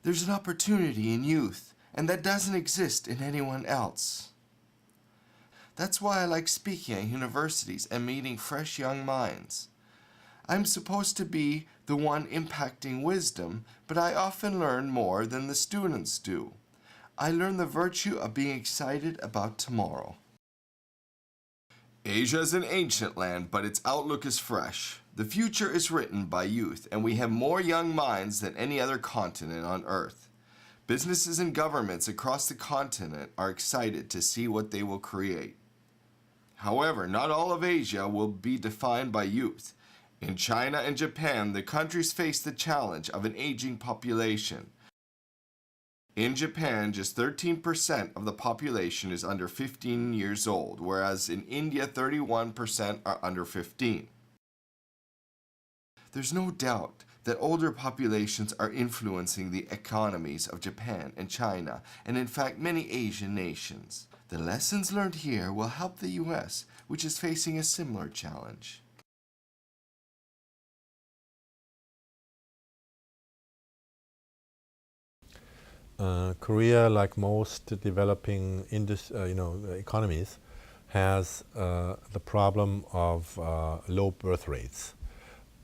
There's an opportunity in youth, and that doesn't exist in anyone else. That's why I like speaking at universities and meeting fresh young minds. I'm supposed to be the one impacting wisdom, but I often learn more than the students do. I learn the virtue of being excited about tomorrow. Asia is an ancient land, but its outlook is fresh. The future is written by youth, and we have more young minds than any other continent on Earth. Businesses and governments across the continent are excited to see what they will create. However, not all of Asia will be defined by youth. In China and Japan, the countries face the challenge of an aging population. In Japan, just 13% of the population is under 15 years old, whereas in India, 31% are under 15. There's no doubt that older populations are influencing the economies of Japan and China, and in fact many Asian nations. The lessons learned here will help the U.S., which is facing a similar challenge. Korea, like most developing economies, has the problem of low birth rates.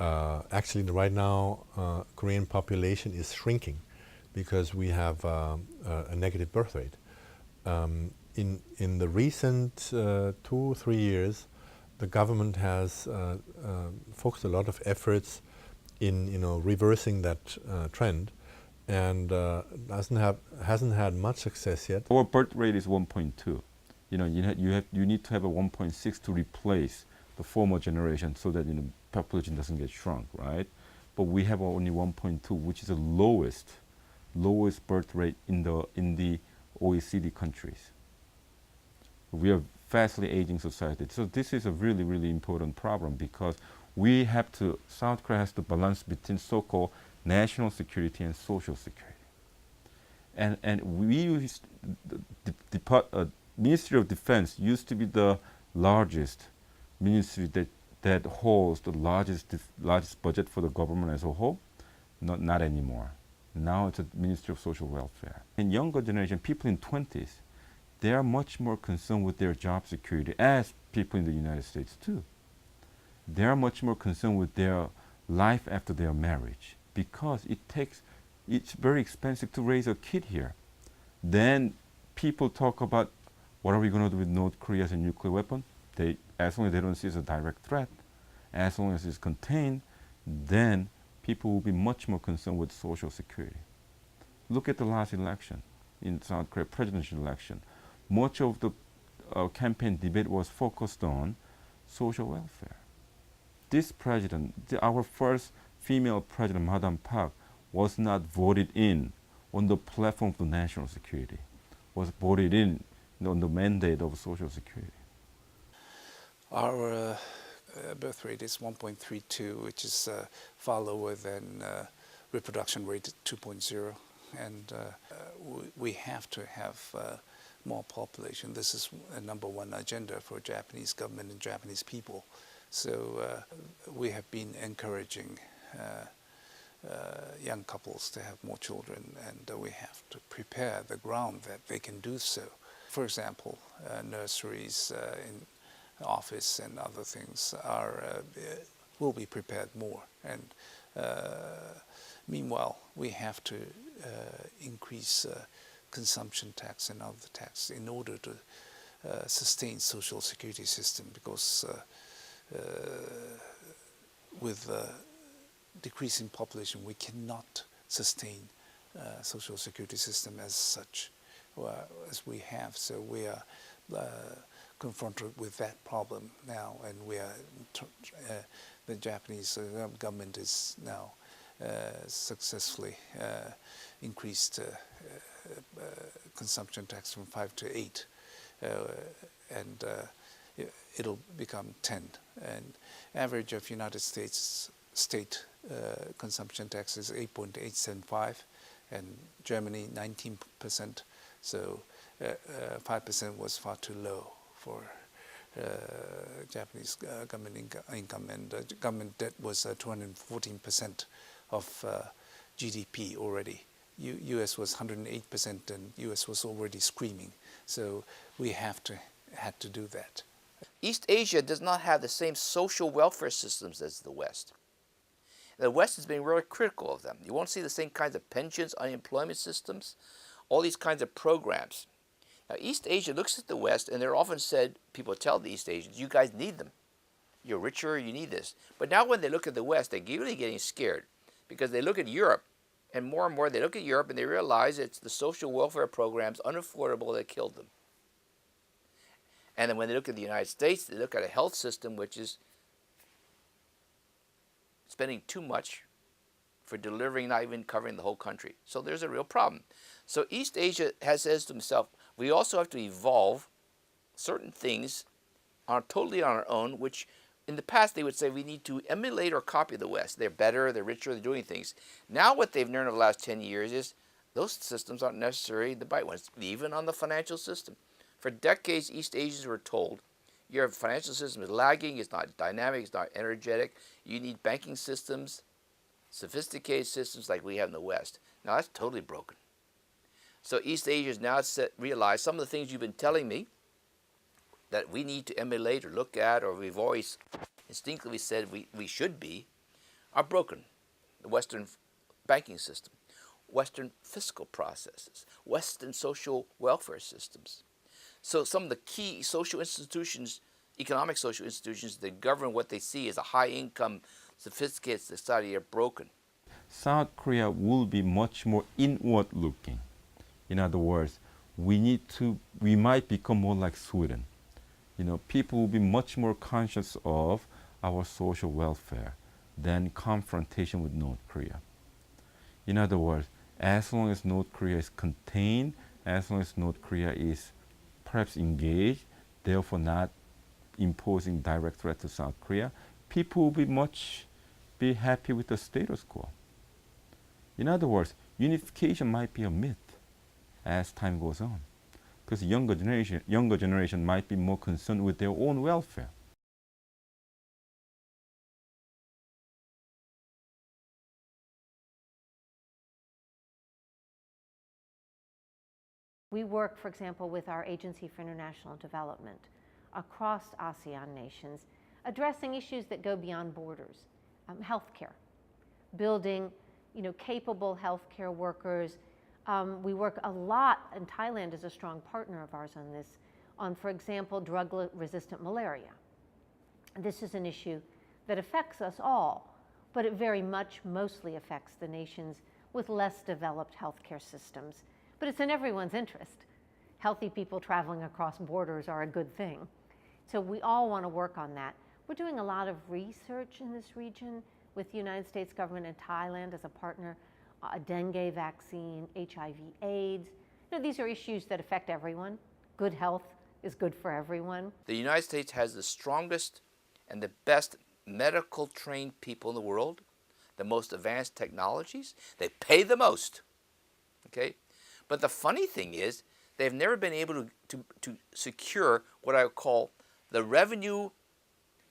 Actually, right now, Korean population is shrinking because we have a negative birth rate. In the recent 2-3 years, the government has focused a lot of efforts in reversing that trend, and hasn't had much success yet. Our birth rate is 1.2. You need to have a 1.6 to replace the former generation so that population doesn't get shrunk, right? But we have only 1.2, which is the lowest birth rate in the OECD countries. We are fastly aging society. So this is a really, really important problem because South Korea has to balance between so-called national security and social security. And we used, the Ministry of Defense used to be the largest ministry that holds the largest budget for the government as a whole. Not anymore. Now it's a Ministry of Social Welfare. And younger generation, people in 20s, they are much more concerned with their job security, as people in the United States too. They are much more concerned with their life after their marriage, because it's very expensive to raise a kid here. Then people talk about what are we going to do with North Korea as a nuclear weapon? As long as they don't see it as a direct threat, as long as it's contained, then people will be much more concerned with social security. Look at the last election in South Korea, presidential election. Much of the campaign debate was focused on social welfare. This president, our first female president, Madam Park, was not voted in on the platform of the national security, was voted in on the mandate of social security. Our birth rate is 1.32, which is far lower than reproduction rate 2.0, and we have to have more population. This is a #1 agenda for Japanese government and Japanese people. So we have been encouraging young couples to have more children, and we have to prepare the ground that they can do so. For example, nurseries in office and other things will be prepared more. And meanwhile, we have to increase consumption tax and other tax in order to sustain social security system, because with decreasing population, we cannot sustain social security system as such as we have. So we are confronted with that problem now, and we are the Japanese government is now successfully increased consumption tax from 5 to 8, and it'll become 10. And average of United States state consumption tax is 8.875, and Germany 19%. So 5% was far too low for Japanese government income, and government debt was 214% of GDP already. U.S. was 108%, and U.S. was already screaming. So we had to do that. East Asia does not have the same social welfare systems as the West. The West has been really critical of them. You won't see the same kinds of pensions, unemployment systems, all these kinds of programs. Now, East Asia looks at the West, and they're often said, people tell the East Asians, you guys need them. You're richer, you need this. But now when they look at the West, they're really getting scared because they look at Europe, and more they look at Europe and they realize it's the social welfare programs, unaffordable, that killed them. And then when they look at the United States, they look at a health system which is spending too much for delivering, not even covering the whole country. So there's a real problem. So East Asia says to himself, we also have to evolve certain things totally on our own, which in the past they would say we need to emulate or copy the West. They're better, they're richer, they're doing things. Now what they've learned over the last 10 years is those systems aren't necessarily the right ones, even on the financial system. For decades, East Asians were told, your financial system is lagging, it's not dynamic, it's not energetic. You need banking systems, sophisticated systems like we have in the West. Now that's totally broken. So East Asia has now realized some of the things you've been telling me that we need to emulate or look at, or we've always instinctively said we should be, are broken. The Western banking system, Western fiscal processes, Western social welfare systems. So some of the key social institutions, economic social institutions that govern what they see as a high-income, sophisticated society are broken. South Korea will be much more inward-looking. In other words, we might become more like Sweden. People will be much more conscious of our social welfare than confrontation with North Korea. In other words, as long as North Korea is contained, as long as North Korea is perhaps engaged, therefore not imposing direct threat to South Korea, people will be happy with the status quo. In other words, unification might be a myth as time goes on, because younger generation might be more concerned with their own welfare. We work, for example, with our Agency for International Development across ASEAN nations, addressing issues that go beyond borders. Healthcare, building, capable healthcare workers. We work a lot, and Thailand is a strong partner of ours on this, on, for example, drug-resistant malaria. This is an issue that affects us all, but it very much mostly affects the nations with less developed healthcare systems. But it's in everyone's interest. Healthy people traveling across borders are a good thing. So we all want to work on that. We're doing a lot of research in this region with the United States government and Thailand as a partner, a dengue vaccine, HIV/AIDS. These are issues that affect everyone. Good health is good for everyone. The United States has the strongest and the best medical trained people in the world, the most advanced technologies. They pay the most, okay? But the funny thing is, they've never been able to secure what I would call the revenue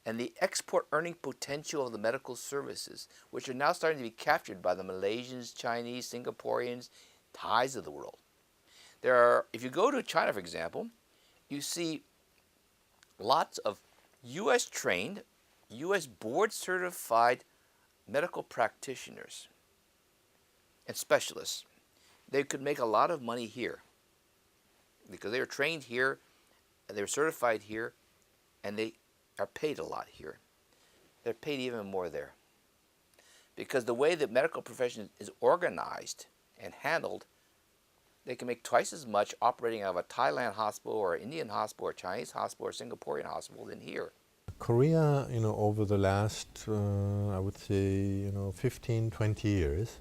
and the export earning potential of the medical services, which are now starting to be captured by the Malaysians, Chinese, Singaporeans, Thais of the world. If you go to China, for example, you see lots of U.S. trained, U.S. board certified medical practitioners and specialists. They could make a lot of money here because they were trained here, and they were certified here, and they are paid a lot here. They're paid even more there. Because the way the medical profession is organized and handled, they can make twice as much operating out of a Thailand hospital or an Indian hospital or Chinese hospital or Singaporean hospital than here. Korea, over the last, I would say, 15, 20 years,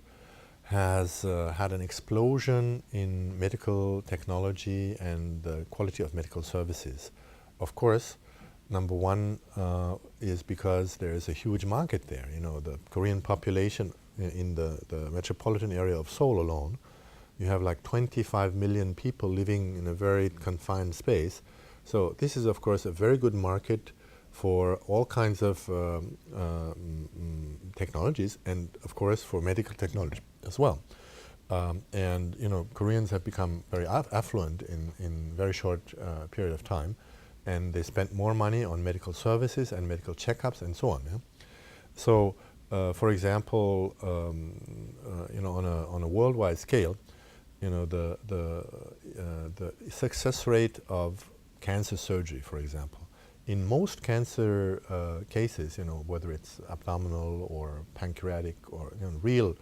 has had an explosion in medical technology and the quality of medical services. Of course, number one is because there is a huge market there. The Korean population in the metropolitan area of Seoul alone, you have like 25 million people living in a very confined space. So this is, of course, a very good market for all kinds of technologies and, of course, for medical technology as well. And Koreans have become very affluent in very short period of time, and they spend more money on medical services and medical checkups and so on. Yeah? So, for example, on a worldwide scale, the success rate of cancer surgery, for example, in most cancer cases, whether it's abdominal or pancreatic or real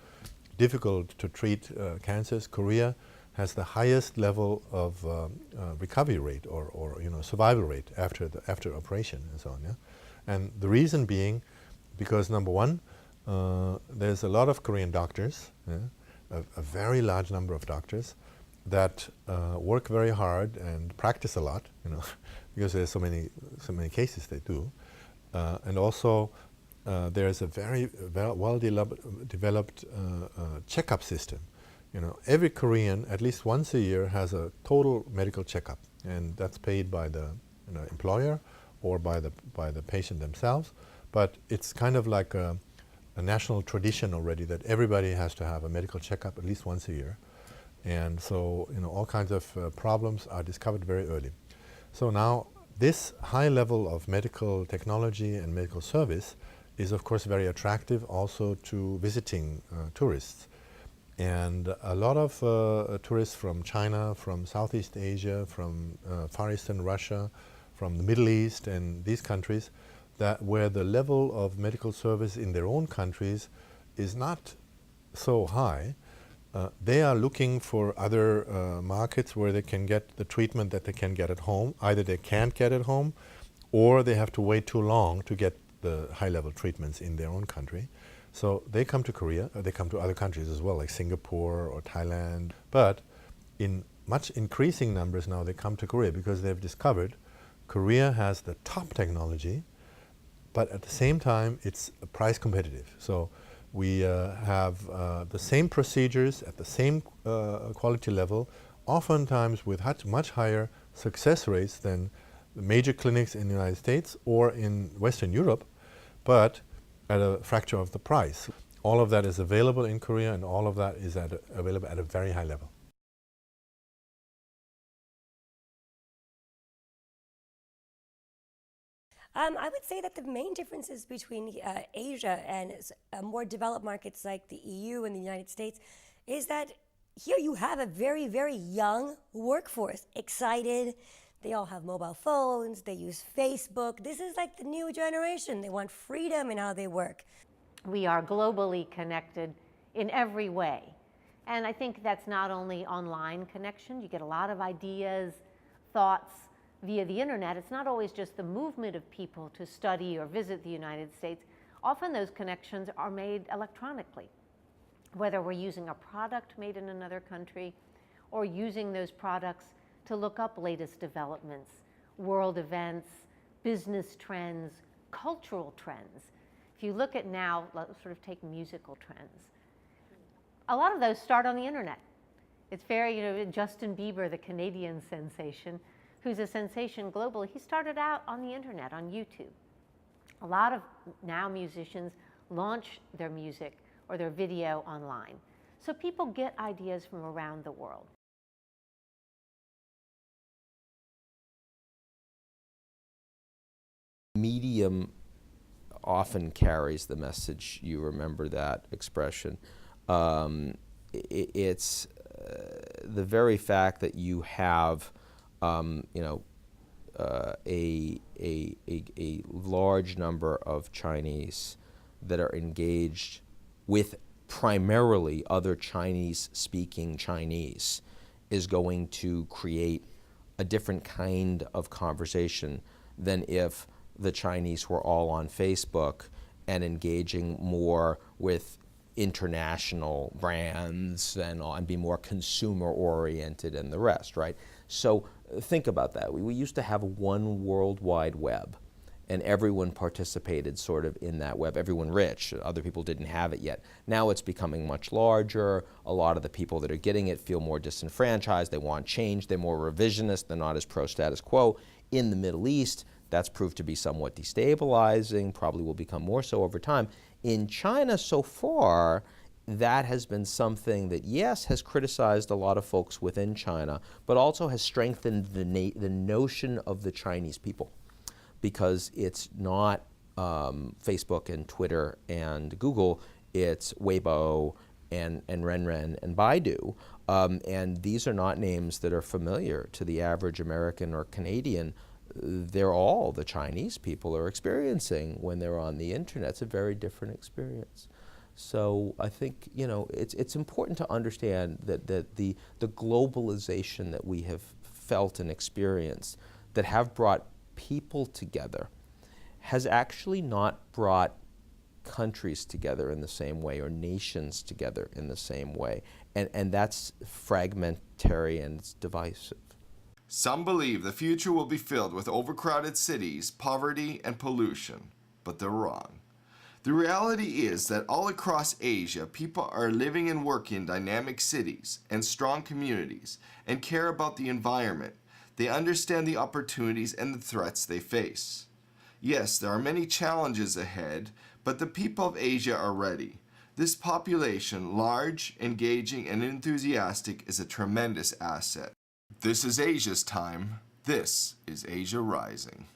difficult to treat cancers, Korea has the highest level of recovery rate or survival rate after operation and so on. Yeah? And the reason being, because number one, there's a lot of Korean doctors, a very large number of doctors that work very hard and practice a lot, because there's so many cases they do, and also there's a very well developed checkup system. Every Korean at least once a year has a total medical checkup, and that's paid by the employer or by the patient themselves. But it's kind of like a national tradition already that everybody has to have a medical checkup at least once a year. And so, all kinds of problems are discovered very early. So now, this high level of medical technology and medical service is, of course, very attractive also to visiting tourists. And a lot of tourists from China, from Southeast Asia, from Far Eastern Russia, from the Middle East and these countries, where the level of medical service in their own countries is not so high, they are looking for other markets where they can get the treatment that they can get at home. Either they can't get at home, or they have to wait too long to get the high-level treatments in their own country. So they come to Korea, they come to other countries as well, like Singapore or Thailand. But in much increasing numbers now, they come to Korea because they've discovered Korea has the top technology, but at the same time, it's price competitive. So we have the same procedures at the same quality level, oftentimes with much higher success rates than the major clinics in the United States or in Western Europe, but at a fraction of the price. All of that is available in Korea, and all of that is available at a very high level. I would say that the main differences between Asia and more developed markets like the EU and the United States is that here you have a very, very young workforce, excited. They all have mobile phones, they use Facebook. This is like the new generation. They want freedom in how they work. We are globally connected in every way. And I think that's not only online connection. You get a lot of ideas, thoughts via the internet. It's not always just the movement of people to study or visit the United States. Often those connections are made electronically, whether we're using a product made in another country or using those products to look up latest developments, world events, business trends, cultural trends. If you look at now, let's sort of take musical trends. A lot of those start on the internet. It's very, Justin Bieber, the Canadian sensation, who's a sensation globally, he started out on the internet, on YouTube. A lot of now musicians launch their music or their video online. So people get ideas from around the world. Medium often carries the message. You remember that expression. It's the very fact that you have a large number of Chinese that are engaged with primarily other Chinese-speaking Chinese is going to create a different kind of conversation than if the Chinese were all on Facebook and engaging more with international brands and be more consumer-oriented and the rest, right? So think about that. We used to have one World Wide Web, and everyone participated sort of in that web, everyone rich. Other people didn't have it yet. Now it's becoming much larger. A lot of the people that are getting it feel more disenfranchised. They want change. They're more revisionist. They're not as pro-status quo. In the Middle East, that's proved to be somewhat destabilizing, probably will become more so over time. In China so far, that has been something that, yes, has criticized a lot of folks within China, but also has strengthened the notion of the Chinese people, because it's not Facebook and Twitter and Google, it's Weibo and Renren and Baidu. And these are not names that are familiar to the average American or Canadian. They're all the Chinese people are experiencing when they're on the internet. It's a very different experience. So I think, you know, it's important to understand that the globalization that we have felt and experienced that have brought people together has actually not brought countries together in the same way or nations together in the same way. And that's fragmentary and it's divisive. Some believe the future will be filled with overcrowded cities, poverty, and pollution, but they're wrong. The reality is that all across Asia, people are living and working in dynamic cities and strong communities and care about the environment. They understand the opportunities and the threats they face. Yes, there are many challenges ahead, but the people of Asia are ready. This population, large, engaging, and enthusiastic, is a tremendous asset. This is Asia's time. This is Asia Rising.